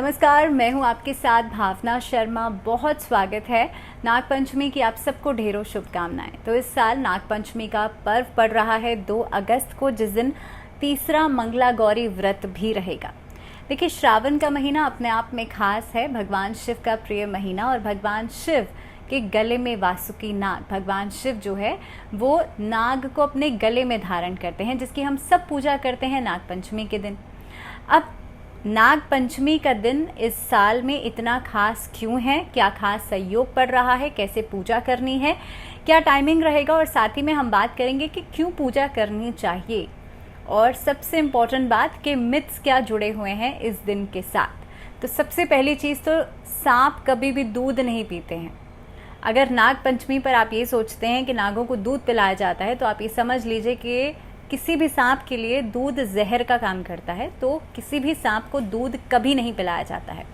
नमस्कार, मैं हूं आपके साथ भावना शर्मा। बहुत स्वागत है। नागपंचमी की आप सबको ढेरों शुभकामनाएं। तो इस साल नागपंचमी का पर्व पड़ रहा है 2 अगस्त को, जिस दिन तीसरा मंगला गौरी व्रत भी रहेगा। देखिए, श्रावण का महीना अपने आप में खास है, भगवान शिव का प्रिय महीना। और भगवान शिव के गले में वासुकी नाग, भगवान शिव जो है वो नाग को अपने गले में धारण करते हैं, जिसकी हम सब पूजा करते हैं नागपंचमी के दिन। अब नाग पंचमी का दिन इस साल में इतना खास क्यों है, क्या खास संयोग पड़ रहा है, कैसे पूजा करनी है, क्या टाइमिंग रहेगा, और साथ ही में हम बात करेंगे कि क्यों पूजा करनी चाहिए, और सबसे इम्पोर्टेंट बात कि मिथ्स क्या जुड़े हुए हैं इस दिन के साथ। तो सबसे पहली चीज़ तो सांप कभी भी दूध नहीं पीते हैं। अगर नाग पंचमी पर आप ये सोचते हैं कि नागों को दूध पिलाया जाता है, तो आप ये समझ लीजिए कि किसी भी सांप के लिए दूध जहर का काम करता है। तो किसी भी सांप को दूध कभी नहीं पिलाया जाता है।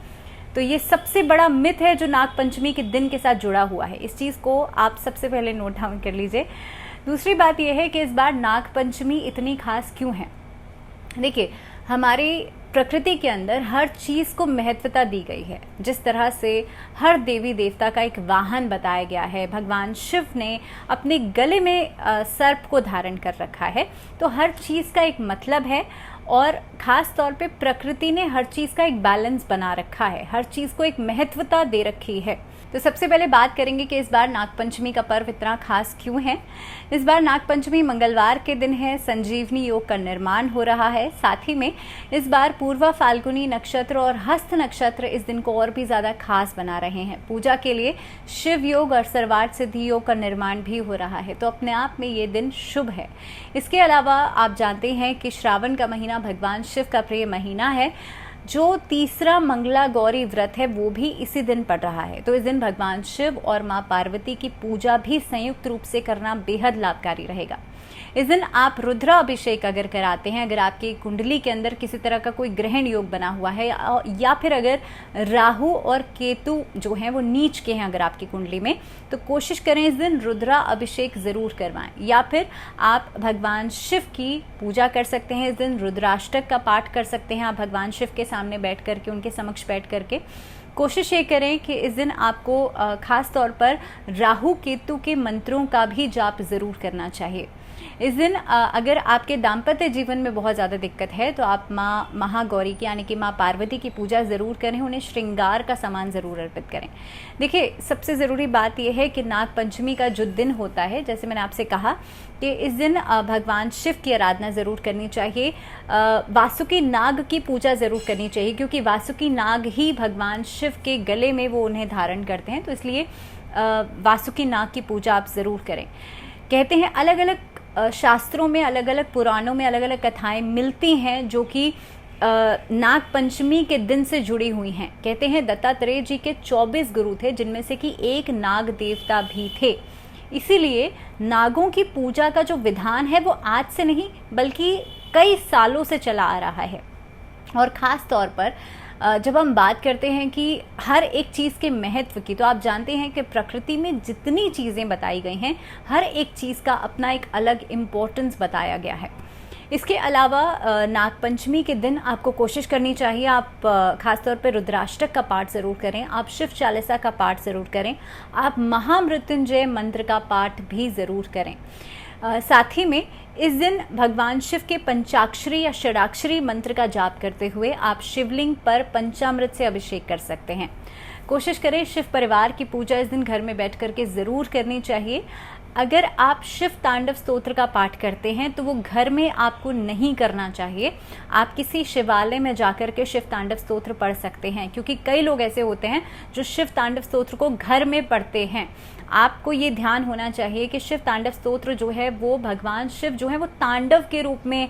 तो ये सबसे बड़ा मिथ है जो नाग पंचमी के दिन के साथ जुड़ा हुआ है। इस चीज़ को आप सबसे पहले नोट डाउन कर लीजिए। दूसरी बात यह है कि इस बार नाग पंचमी इतनी खास क्यों है। देखिए, हमारी प्रकृति के अंदर हर चीज़ को महत्वता दी गई है। जिस तरह से हर देवी देवता का एक वाहन बताया गया है, भगवान शिव ने अपने गले में सर्प को धारण कर रखा है। तो हर चीज़ का एक मतलब है, और ख़ास तौर पे प्रकृति ने हर चीज़ का एक बैलेंस बना रखा है, हर चीज़ को एक महत्वता दे रखी है। तो सबसे पहले बात करेंगे कि इस बार नागपंचमी का पर्व इतना खास क्यों है। इस बार नागपंचमी मंगलवार के दिन है, संजीवनी योग का निर्माण हो रहा है। साथ ही में इस बार पूर्वा फाल्गुनी नक्षत्र और हस्त नक्षत्र इस दिन को और भी ज़्यादा खास बना रहे हैं। पूजा के लिए शिव योग और सर्वार्थ सिद्धि योग का निर्माण भी हो रहा है। तो अपने आप में ये दिन शुभ है। इसके अलावा आप जानते हैं कि श्रावण का महीना भगवान शिव का प्रिय महीना है। जो तीसरा मंगला गौरी व्रत है वो भी इसी दिन पड़ रहा है। तो इस दिन भगवान शिव और माँ पार्वती की पूजा भी संयुक्त रूप से करना बेहद लाभकारी रहेगा। इस दिन आप रुद्र अभिषेक अगर कराते हैं, अगर आपकी कुंडली के अंदर किसी तरह का कोई ग्रहण योग बना हुआ है, या फिर अगर राहु और केतु जो हैं वो नीच के हैं अगर आपकी कुंडली में, तो कोशिश करें इस दिन रुद्र अभिषेक ज़रूर करवाएं। या फिर आप भगवान शिव की पूजा कर सकते हैं। इस दिन रुद्राष्टक का पाठ कर सकते हैं आप भगवान शिव के सामने बैठ करके, उनके समक्ष बैठ करके। कोशिश ये करें कि इस दिन आपको खास तौर पर राहु केतु के मंत्रों का भी जाप ज़रूर करना चाहिए। इस दिन अगर आपके दाम्पत्य जीवन में बहुत ज़्यादा दिक्कत है, तो आप माँ महागौरी की यानी कि माँ पार्वती की पूजा ज़रूर करें, उन्हें श्रृंगार का सामान ज़रूर अर्पित करें। देखिए, सबसे ज़रूरी बात यह है कि नाग पंचमी का जो दिन होता है, जैसे मैंने आपसे कहा कि इस दिन भगवान शिव की आराधना ज़रूर करनी चाहिए। वासुकी नाग की पूजा ज़रूर करनी चाहिए, क्योंकि वासुकी नाग ही भगवान शिव के गले में वो उन्हें धारण करते हैं। तो इसलिए वासुकी नाग की पूजा आप ज़रूर करें। कहते हैं अलग अलग शास्त्रों में, अलग अलग पुराणों में अलग अलग कथाएं मिलती हैं जो कि नाग पंचमी के दिन से जुड़ी हुई हैं। कहते हैं दत्तात्रेय जी के 24 गुरु थे, जिनमें से कि एक नाग देवता भी थे। इसीलिए नागों की पूजा का जो विधान है वो आज से नहीं बल्कि कई सालों से चला आ रहा है। और ख़ास तौर पर जब हम बात करते हैं कि हर एक चीज़ के महत्व की, तो आप जानते हैं कि प्रकृति में जितनी चीज़ें बताई गई हैं, हर एक चीज़ का अपना एक अलग इम्पोर्टेंस बताया गया है। इसके अलावा नागपंचमी के दिन आपको कोशिश करनी चाहिए, आप खासतौर पर रुद्राष्टक का पाठ ज़रूर करें, आप शिव चालीसा का पाठ ज़रूर करें, आप महामृत्युंजय मंत्र का पाठ भी ज़रूर करें। साथ ही में इस दिन भगवान शिव के पंचाक्षरी या षडाक्षरी मंत्र का जाप करते हुए आप शिवलिंग पर पंचामृत से अभिषेक कर सकते हैं। कोशिश करें शिव परिवार की पूजा इस दिन घर में बैठ करके ज़रूर करनी चाहिए। अगर आप शिव तांडव स्तोत्र का पाठ करते हैं तो वो घर में आपको नहीं करना चाहिए। आप किसी शिवालय में जाकर के शिव तांडव स्तोत्र पढ़ सकते हैं, क्योंकि कई लोग ऐसे होते हैं जो शिव तांडव स्तोत्र को घर में पढ़ते हैं। आपको ये ध्यान होना चाहिए कि शिव तांडव स्तोत्र जो है वो भगवान शिव जो है वो तांडव के रूप में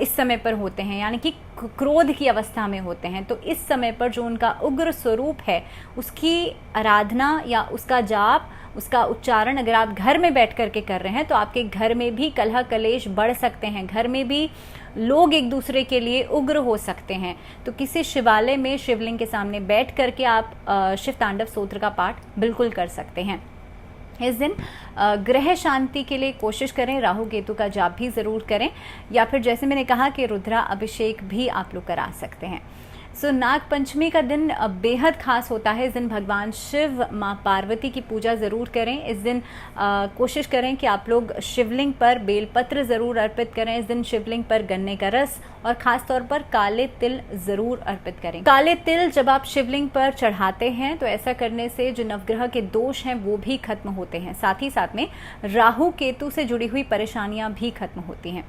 इस समय पर होते हैं, यानी कि क्रोध की अवस्था में होते हैं। तो इस समय पर जो उनका उग्र स्वरूप है उसकी आराधना या उसका जाप, उसका उच्चारण अगर आप घर में बैठ करके कर रहे हैं तो आपके घर में भी कलह कलेश बढ़ सकते हैं, घर में भी लोग एक दूसरे के लिए उग्र हो सकते हैं। तो किसी शिवालय में शिवलिंग के सामने बैठ करके आप शिव तांडव स्तोत्र का पाठ बिल्कुल कर सकते हैं। इस दिन ग्रह शांति के लिए कोशिश करें, राहु केतु का जाप भी ज़रूर करें, या फिर जैसे मैंने कहा कि रुद्रा अभिषेक भी आप लोग करा सकते हैं। सो नाग पंचमी का दिन बेहद खास होता है। इस दिन भगवान शिव, माँ पार्वती की पूजा ज़रूर करें। इस दिन कोशिश करें कि आप लोग शिवलिंग पर बेलपत्र ज़रूर अर्पित करें। इस दिन शिवलिंग पर गन्ने का रस और ख़ास तौर पर काले तिल ज़रूर अर्पित करें। काले तिल जब आप शिवलिंग पर चढ़ाते हैं तो ऐसा करने से जो नवग्रह के दोष हैं वो भी खत्म होते हैं। साथ ही साथ में राहु केतु से जुड़ी हुई परेशानियां भी खत्म होती हैं।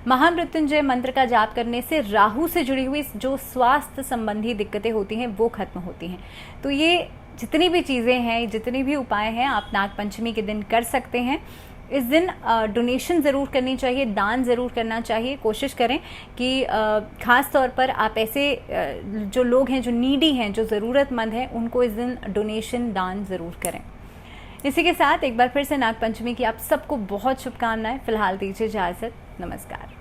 महामृत्युंजय मंत्र का जाप करने से राहु से जुड़ी हुई जो स्वास्थ्य संबंधी दिक्कतें होती हैं वो खत्म होती हैं। तो ये जितनी भी चीज़ें हैं, जितने भी उपाय हैं, आप नाग पंचमी के दिन कर सकते हैं। इस दिन डोनेशन ज़रूर करनी चाहिए, दान ज़रूर करना चाहिए। कोशिश करें कि ख़ास तौर पर आप ऐसे जो लोग हैं, जो नीडी हैं, जो ज़रूरतमंद हैं, उनको इस दिन डोनेशन, दान ज़रूर करें। इसी के साथ एक बार फिर से नाग पंचमी की आप सबको बहुत शुभकामनाएं। फिलहाल दीजिए इजाज़त। नमस्कार।